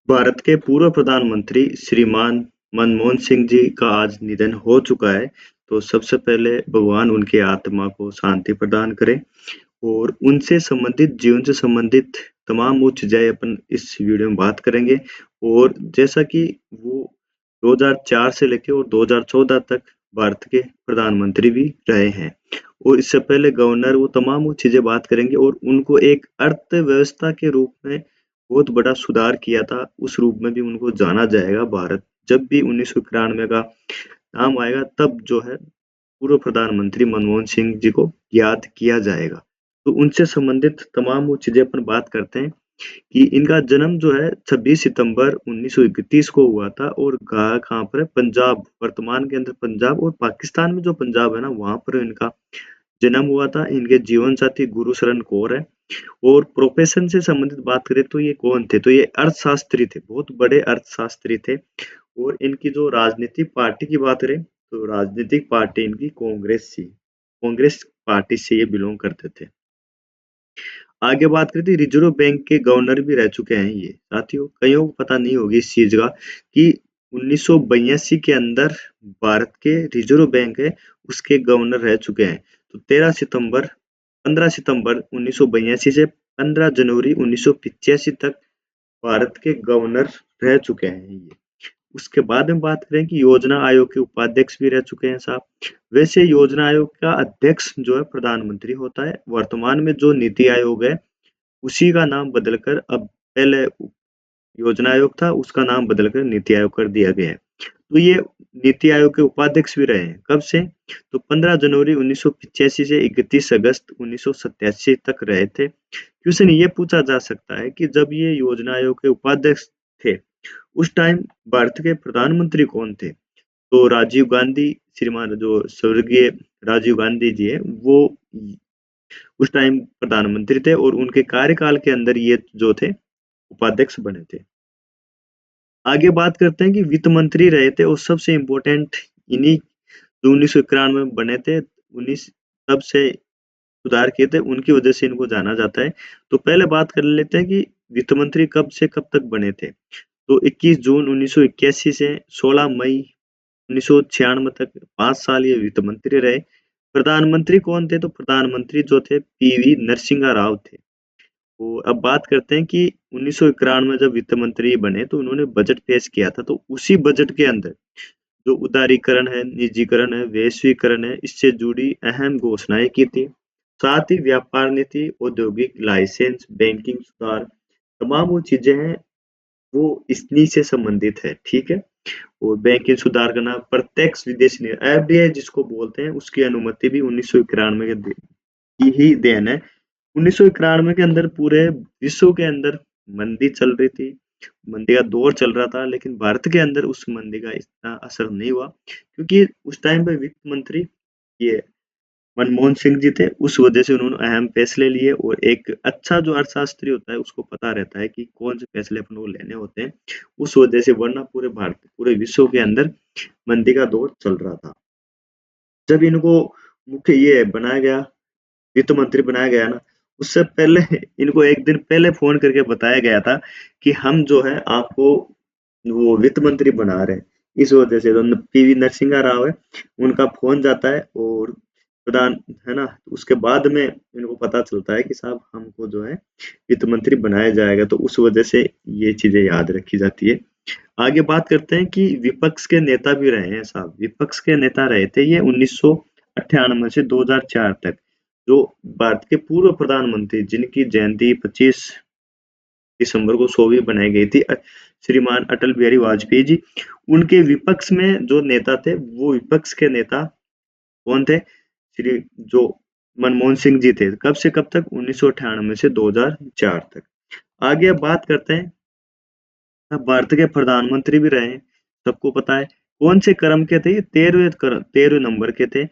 भारत के पूर्व प्रधानमंत्री श्रीमान मनमोहन सिंह जी का आज निधन हो चुका है। तो सबसे पहले भगवान उनकी आत्मा को शांति प्रदान करें और उनसे संबंधित जीवन से संबंधित तमाम वो चीज़ें अपन इस वीडियो में बात करेंगे। और जैसा कि वो 2004 से लेके और 2014 तक भारत के प्रधानमंत्री भी रहे हैं और इससे पहले गवर्नर, वो तमाम वो चीज़ें बात करेंगे और उनको एक अर्थव्यवस्था के रूप में बहुत बड़ा सुधार किया था, उस रूप में भी उनको जाना जाएगा। भारत जब भी 1991 का नाम आएगा तब जो है पूर्व प्रधानमंत्री मनमोहन सिंह जी को याद किया जाएगा। तो उनसे संबंधित तमाम वो चीज़ें अपन बात करते हैं कि इनका जन्म जो है 26 सितंबर 1931 को हुआ था और कहाँ पर है, पंजाब, वर्तमान के अंदर पंजाब और पाकिस्तान में जो पंजाब है ना, वहाँ पर इनका जन्म हुआ था। इनके जीवन साथी गुरुशरण कौर है। और प्रोफेशन से संबंधित बात करें तो ये कौन थे? तो ये अर्थशास्त्री थे, बहुत बड़े अर्थशास्त्री थे। और इनकी जो राजनीतिक पार्टी की बात करें तो राजनीतिक पार्टी इनकी कांग्रेस थी। कांग्रेस पार्टी से ये बिलोंग करते थे। आगे बात करते हैं, रिजर्व बैंक के गवर्नर भी रह चुके हैं ये। साथियों, कईयों को पता नहीं होगी इस चीज का कि 1982 के अंदर भारत के रिजर्व बैंक है उसके गवर्नर रह चुके हैं। तो 15 सितंबर 1982 से 15 जनवरी 1985 तक भारत के गवर्नर रह चुके हैं ये। उसके बाद में बात करें कि योजना आयोग के उपाध्यक्ष भी रह चुके हैं साहब। वैसे योजना आयोग का अध्यक्ष जो है प्रधानमंत्री होता है। वर्तमान में जो नीति आयोग है उसी का नाम बदलकर अब, पहले योजना आयोग था उसका नाम बदलकर नीति आयोग कर दिया गया है। तो ये नीति आयोग के उपाध्यक्ष भी रहे हैं। कब से? तो 15 जनवरी 1985 से 31 अगस्त 1987 तक रहे थे। क्वेश्चन ये पूछा जा सकता है कि जब ये योजना आयोग के उपाध्यक्ष थे उस टाइम भारत के प्रधानमंत्री कौन थे? तो राजीव गांधी, श्रीमान जो स्वर्गीय राजीव गांधी जी है, वो उस टाइम प्रधानमंत्री थे और उनके कार्यकाल के अंदर ये जो थे उपाध्यक्ष बने थे। आगे बात करते हैं कि वित्त मंत्री रहे थे और सबसे इम्पोर्टेंट इन्हीं जो 1991 में बने थे, 19 तब से सुधार किए थे, उनकी वजह से इनको जाना जाता है। तो पहले बात कर लेते हैं कि वित्त मंत्री कब से कब तक बने थे। तो 21 जून 1981 से 16 मई 1996 तक 5 साल ये वित्त मंत्री रहे। प्रधानमंत्री कौन थे? तो प्रधानमंत्री जो थे पीवी नरसिम्हा राव थे। तो अब बात करते हैं कि 1991 में जब वित्त मंत्री बने तो उन्होंने बजट पेश किया था। तो उसी बजट के अंदर जो उदारीकरण है, निजीकरण है, वैश्वीकरण है, इससे जुड़ी अहम घोषणाएं की थी। साथ ही व्यापार नीति, औद्योगिक लाइसेंस, बैंकिंग सुधार, तमाम वो चीजें हैं वो इन्हीं से संबंधित है। ठीक है। और बैंकिंग सुधार करना, प्रत्यक्ष विदेशी निवेश एफडीआई जिसको बोलते हैं, उसकी अनुमति भी 1991 की ही देन है। 1991 के अंदर पूरे विश्व के अंदर मंदी चल रही थी, मंदी का दौर चल रहा था, लेकिन भारत के अंदर उस मंदी का इतना असर नहीं हुआ क्योंकि उस टाइम पे वित्त मंत्री ये मनमोहन सिंह जी थे। उस वजह से उन्होंने अहम फैसले लिए और एक अच्छा जो अर्थशास्त्री होता है उसको पता रहता है कि कौन से फैसले अपन को लेने होते हैं। उस वजह से, वरना पूरे भारत, पूरे विश्व के अंदर मंदी का दौर चल रहा था। जब इनको मुख्य ये बनाया गया, वित्त मंत्री बनाया गया ना, उससे पहले इनको एक दिन पहले फोन करके बताया गया था कि हम जो है आपको वो वित्त मंत्री बना रहे हैं। इस वजह से तो पीवी नरसिम्हा राव है, उनका फोन जाता है और प्रधान है ना, उसके बाद में इनको पता चलता है कि साहब हमको जो है वित्त मंत्री बनाया जाएगा। तो उस वजह से ये चीजें याद रखी जाती है। आगे बात करते हैं कि विपक्ष के नेता भी रहे हैं साहब। विपक्ष के नेता रहे थे ये 1998 से 2004 तक। जो भारत के पूर्व प्रधानमंत्री जिनकी जयंती 25 दिसंबर को 100वीं बनाई गई थी, श्रीमान अटल बिहारी वाजपेयी जी, उनके विपक्ष में जो नेता थे वो विपक्ष के नेता कौन थे? श्री जो मनमोहन सिंह जी थे। कब से कब तक? 1998 से 2004 तक। आगे अब बात करते हैं, अब भारत के प्रधानमंत्री भी रहे हैं, सबको पता है। कौन से क्रम के थे? ये 13वें नंबर के थे।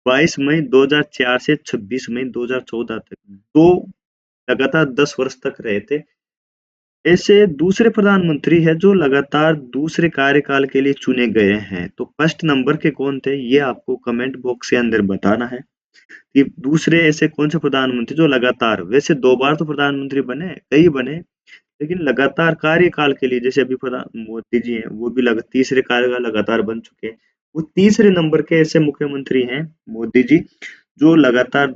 22 मई 2004 से 26 मई 2014 तक, दो लगातार 10 वर्ष तक रहे थे। ऐसे दूसरे प्रधानमंत्री है जो लगातार दूसरे कार्यकाल के लिए चुने गए हैं। तो फर्स्ट नंबर के कौन थे ये आपको कमेंट बॉक्स के अंदर बताना है कि दूसरे ऐसे कौन से प्रधानमंत्री जो लगातार, वैसे 2 बार तो प्रधानमंत्री बने, कई बने, लेकिन लगातार कार्यकाल के लिए जैसे अभी प्रधान मोदी जी हैं, वो भी तीसरे कार्यकाल लगातार बन चुके हैं। वो तीसरे नंबर के ऐसे मुख्यमंत्री हैं मोदी जी, जो लगातार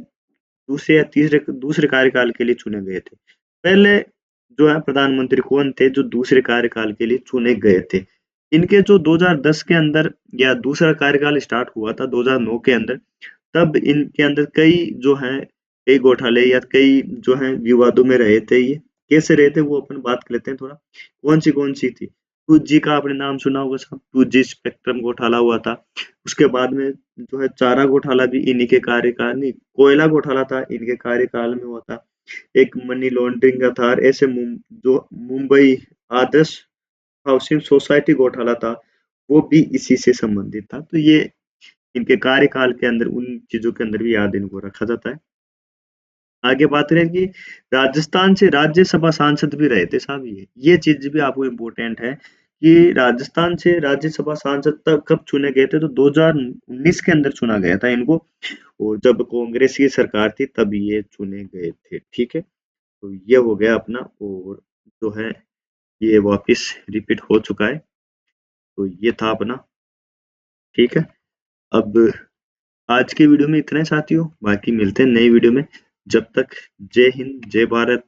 दूसरे या तीसरे दूसरे कार्यकाल के लिए चुने गए थे। पहले जो है प्रधानमंत्री कौन थे जो दूसरे कार्यकाल के लिए चुने गए थे? इनके जो 2010 के अंदर या दूसरा कार्यकाल स्टार्ट हुआ था 2009 के अंदर, तब इनके अंदर कई जो हैं कई घोटाले या कई जो हैं विवादों में रहे थे ये। कैसे रहे थे वो अपन बात कर लेते हैं थोड़ा। कौन-सी थी? 2G का आपने नाम सुना होगा साहब, 2G स्पेक्ट्रम घोटाला हुआ था। उसके बाद में जो है चारा घोटाला भी इन्हीं के कार्यकाल नहीं, कोयला घोटाला था इनके कार्यकाल में हुआ था। एक मनी लॉन्ड्रिंग का था, ऐसे जो मुंबई आदर्श हाउसिंग सोसाइटी घोटाला था, वो भी इसी से संबंधित था। तो ये इनके कार्यकाल के अंदर उन चीज़ों के अंदर भी याद इनको रखा जाता है। आगे बात करें कि राजस्थान से राज्यसभा सांसद भी रहे थे साहब ये। ये चीज़ भी आपको इम्पोर्टेंट है कि राजस्थान से राज्यसभा सांसद तक कब चुने गए थे, तो 2019 के अंदर चुना गया था इनको, और जब कांग्रेस की सरकार थी तब ये चुने गए थे, ठीक है? तो ये हो गया अपना, और जो है ये वापिस रिपीट हो चुका है। तो ये था अपना, ठीक है? अब आज के वीडियो में इतना ही साथियों, बाकी मिलते हैं नई वीडियो में। जब तक जय हिंद, जय भारत।